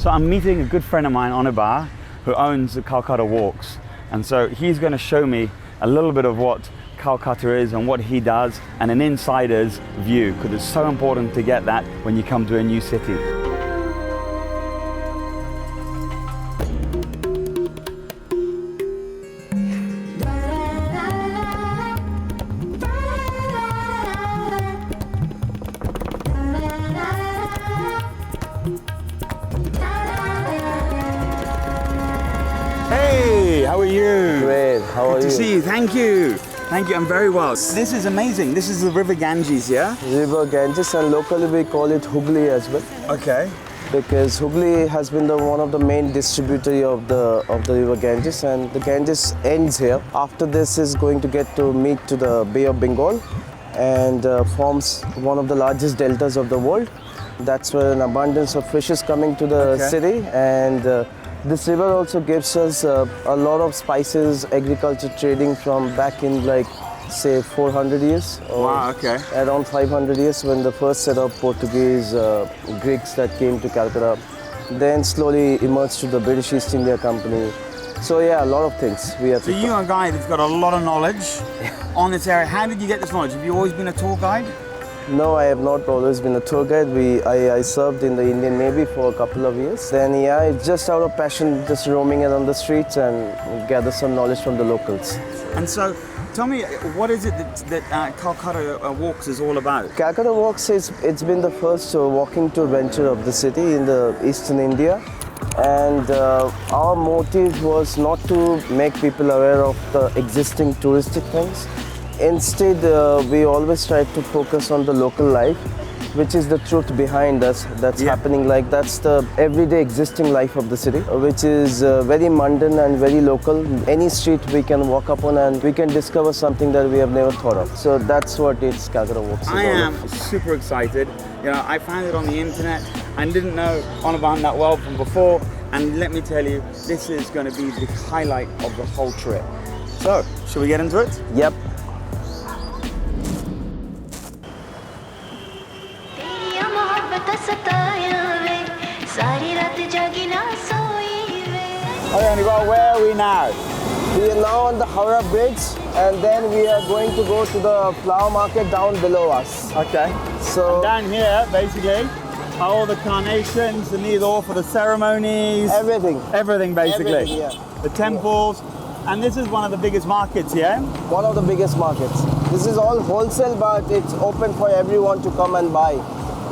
So I'm meeting a good friend of mine on a bar who owns the Kolkata Walks. And so he's going to show me a little bit of what Kolkata is and what he does, and an insider's view, because it's so important to get that when you come to a new city. Hey, how are you? Great, how are you? Good to see you, thank you. Thank you, I'm very well. This is amazing. This is the River Ganges, yeah? River Ganges, and locally we call it Hoogly as well. Okay. Because Hoogly has been one of the main distributary of the River Ganges, and the Ganges ends here. After this is going to get to meet to the Bay of Bengal and forms one of the largest deltas of the world. That's where an abundance of fish is coming to the city, and this river also gives us a lot of spices, agriculture trading from back in like say 400 years. Wow, okay. Around 500 years when the first set of Portuguese Greeks that came to Calcutta, then slowly emerged to the British East India Company. So yeah, a lot of things we have. So you're a guy that's got a lot of knowledge on this area. How did you get this knowledge? Have you always been a tour guide? No, I have not always been a tour guide. I served in the Indian Navy for a couple of years. Then yeah, it's just out of passion, just roaming around the streets and gather some knowledge from the locals. And so, tell me, what is it that Kolkata Walks is all about? Calcutta Walks it's been the first walking tour venture of the city in the eastern India. And our motive was not to make people aware of the existing touristic things. Instead, we always try to focus on the local life, which is the truth behind us that's happening. Like that's the everyday existing life of the city, which is very mundane and very local. Any street we can walk up on and we can discover something that we have never thought of. So that's what it's Calcutta Walks. I am super excited. You know, I found it on the internet and didn't know Onaban that well from before. And let me tell you, this is going to be the highlight of the whole trip. So, shall we get into it? Yep. Okay, well, where are we now? We are now on the Howrah Bridge, and then we are going to go to the flower market down below us. Okay. So and down here, basically, are all the carnations, the need all for the ceremonies. Everything. Everything, basically. Everything, yeah. The temples. And this is one of the biggest markets, yeah? One of the biggest markets. This is all wholesale, but it's open for everyone to come and buy.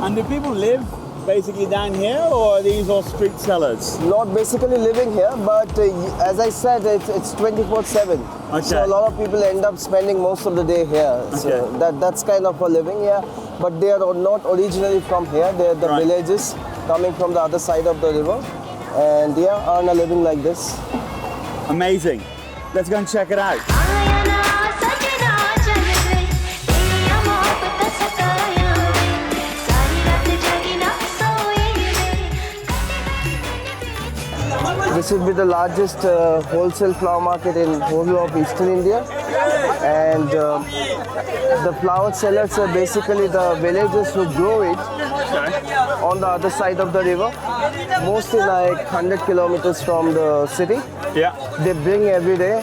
And do people live basically down here, or are these all street sellers? Not basically living here, but as I said, it's 24/7. Okay. So a lot of people end up spending most of the day here. So that's kind of a living, yeah. But they are not originally from here. They're the villages coming from the other side of the river, and yeah, earn a living like this. Amazing. Let's go and check it out. This will be the largest wholesale flower market in whole of Eastern India, and the flower sellers are basically the villagers who grow it on the other side of the river, mostly like 100 kilometers from the city. Yeah. They bring every day,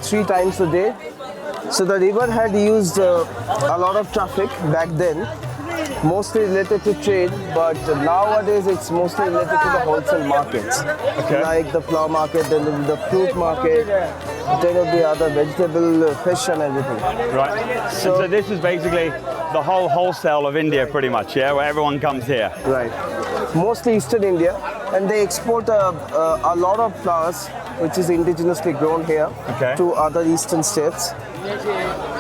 3 times a day. So the river had used a lot of traffic back then, mostly related to trade, but nowadays it's mostly related to the wholesale markets, like the flower market, then the fruit market, then the other vegetable, fish and everything. Right. So this is basically the whole wholesale of India pretty much, yeah, where everyone comes here. Right. Mostly Eastern India, and they export a lot of flowers which is indigenously grown here to other eastern states.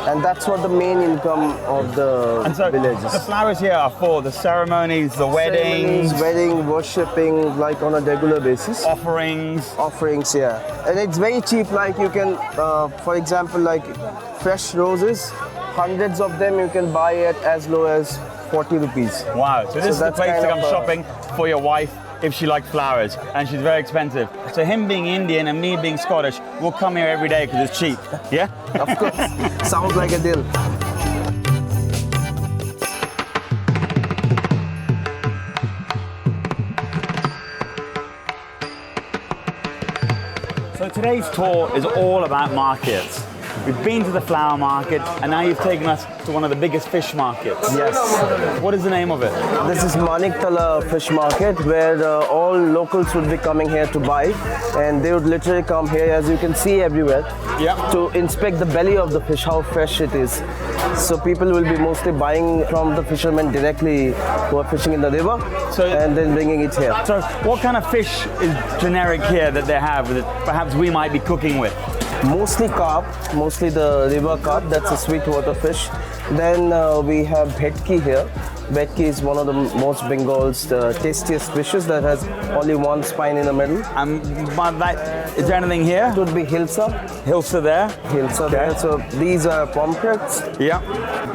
And that's what the main income of the villages. The flowers here are for the ceremonies, the weddings. Wedding, worshipping, like on a regular basis. Offerings. Offerings, yeah. And it's very cheap, like you can, for example, like fresh roses, hundreds of them you can buy at as low as 40 rupees. Wow, so this is the place to come shopping for your wife if she likes flowers, and she's very expensive. So him being Indian and me being Scottish, we'll come here every day because it's cheap, yeah? Of course, sounds like a deal. today's tour is all about markets. We've been to the flower market, and now you've taken us to one of the biggest fish markets. Yes. What is the name of it? This is Maniktala fish market, where all locals would be coming here to buy, and they would literally come here, as you can see everywhere, to inspect the belly of the fish, how fresh it is. So people will be mostly buying from the fishermen directly who are fishing in the river, and then bringing it here. So what kind of fish is generic here that they have that perhaps we might be cooking with? Mostly carp, mostly the river carp, that's a sweetwater fish. Then we have bhetki here. Bhetki is one of the most Bengal's tastiest fishes that has only one spine in the middle. Is there anything here? It would be hilsa. Hilsa there? Hilsa there. So these are pomfrets. Yeah.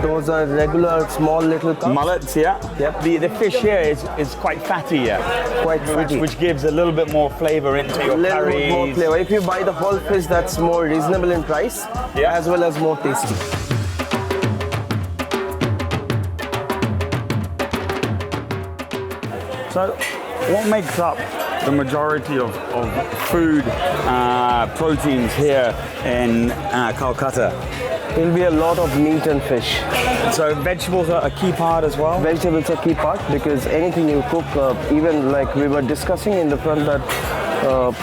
Those are regular small little carps. Mullets, yeah. Yep. The fish here is quite fatty, yeah. Quite fatty. Which gives a little bit more flavor into your little curries. bit more flavor. If you buy the whole fish, that's more reasonable in price, as well as more tasty. So, what makes up the majority of food proteins here in Kolkata? There'll be a lot of meat and fish. So vegetables are a key part as well? Vegetables are a key part because anything you cook, even like we were discussing in the front that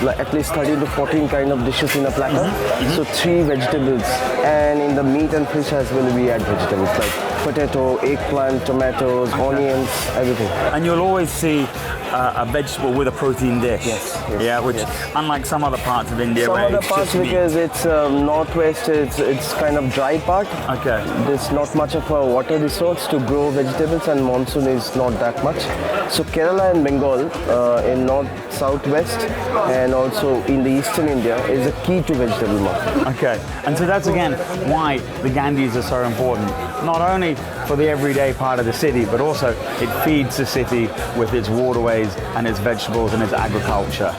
like at least 13 to 14 kind of dishes in a platter. So 3 vegetables, and in the meat and fish as well we add vegetables like potato, eggplant, tomatoes, onions, everything. And you'll always see a vegetable with a protein dish. Yes. Which unlike some other parts of India, Some where other it's parts just meat. because it's northwest, it's kind of dry part. Okay. There's not much of a water resource to grow vegetables, and monsoon is not that much. So Kerala and Bengal in north, southwest, and also in the eastern India is a key to vegetable market. Okay, and so that's again why the Gandhis are so important. Not only for the everyday part of the city, but also it feeds the city with its waterways and its vegetables and its agriculture.